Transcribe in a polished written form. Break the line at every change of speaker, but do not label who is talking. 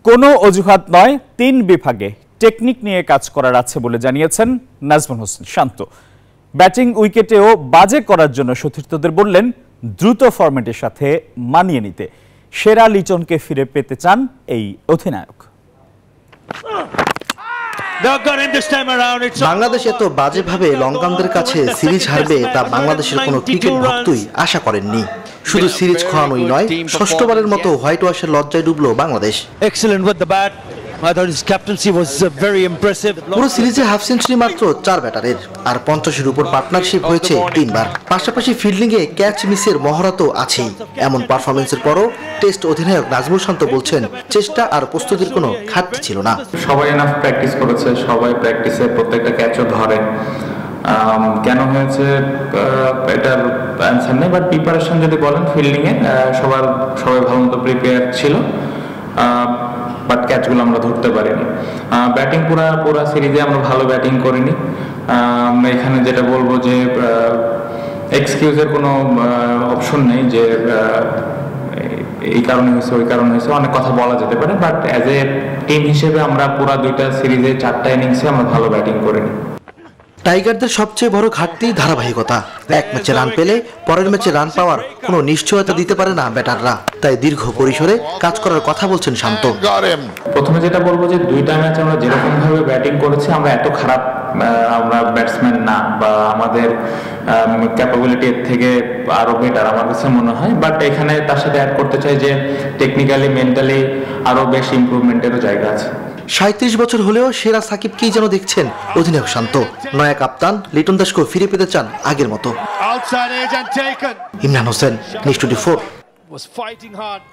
কোনো অজুহাত নয়, ৩ বিভাগে টেকনিক নিয়ে কাজ করার আছে বলে জানিয়েছেন নাজমুল হোসেন শান্ত। ব্যাটিং উইকেটেও বাজে করার জন্য সতীর্থদের বললেন দ্রুত ফরম্যাটের সাথে মানিয়ে নিতে। সেরা লিটনকে ফিরে পেতে চান এই অধিনায়ক।
বাংলাদেশ এত বাজেভাবে লঙ্কানদের কাছে সিরিজ হারবে তা বাংলাদেশের কোনো ক্রিকেট ভক্তই আশা করেননি। শুধু সিরিজ খোয়ানোই নয়, ষষ্ঠবারের মতো হোয়াইট ওয়াশের লজ্জায় ডুবলো বাংলাদেশ। পুরো সিরিজে হাফ সেঞ্চুরি মাত্র 4 ব্যাটারের, আর 50-এর উপর পার্টনারশিপ হয়েছে 3 বার। পাশাপাশি ফিল্ডিংয়ে ক্যাচ মিসের মহড়া তো আছেই। এমন পারফরমেন্সের পরও টেস্ট অধিনায়ক নাজমুল শান্ত বলছেন চেষ্টা আর প্রস্তুতির কোনো ঘাটতি ছিল না।
সবাই এনাফ প্র্যাকটিস করেছে, সবাই প্র্যাকটিসে প্রত্যেকটা ক্যাচও ধরে। কেন হয়েছে এটার অ্যান্সার নেই, বাট প্রিপারেশন যদি বলেন ফিল্ডিংয়ে সবাই ভালো মতো প্রিপেয়ার ছিল, বাট ক্যাচগুলো আমরা ধরতে পারিনি। ব্যাটিং পুরা সিরিজে আমরা ভালো ব্যাটিং করিনি। এখানে যেটা বলবো যে এক্সকিউজের কোনো অপশন নেই যে এই কারণে হয়েছে ওই কারণে হয়েছে, অনেক কথা বলা যেতে পারে, বাট অ্যাজ এ টিম হিসেবে আমরা পুরা 2টা সিরিজে 4টা ইনিংসে আমরা ভালো ব্যাটিং করিনি।
টাইগারদের সবচেয়ে বড় ঘাটতি ধারাবাহিকতা। এক ম্যাচে রান পেলে পরের ম্যাচে রান পাওয়ার কোনো নিশ্চয়তা দিতে পারে না ব্যাটাররা, তাই দীর্ঘ পরিসরে কাজ করার কথা বলছেন শান্ত।
প্রথমে যেটা বলবো যে 2টা ম্যাচ আমরা যেরকম ভাবে ব্যাটিং করেছি, আমরা এত খারাপ আমরা ব্যাটসম্যান না, বা আমাদের ক্যাপাবিলিটি এর থেকে আরো বেটার আমার কাছে মনে হয়। বাট এখানে তার সাথে অ্যাড করতে চাই যে টেকনিক্যালি মেন্টালি আরো বেশি ইমপ্রুভমেন্টেরও জায়গা আছে।
37 বছর হলেও সেরা সাকিবকেই যেন দেখছেন অধিনায়ক শান্ত। নয়া কাপ্তান লিটন দাসকেও ফিরে পেতে চান আগের মতো। ইমরান হোসেন, নিউজ 24।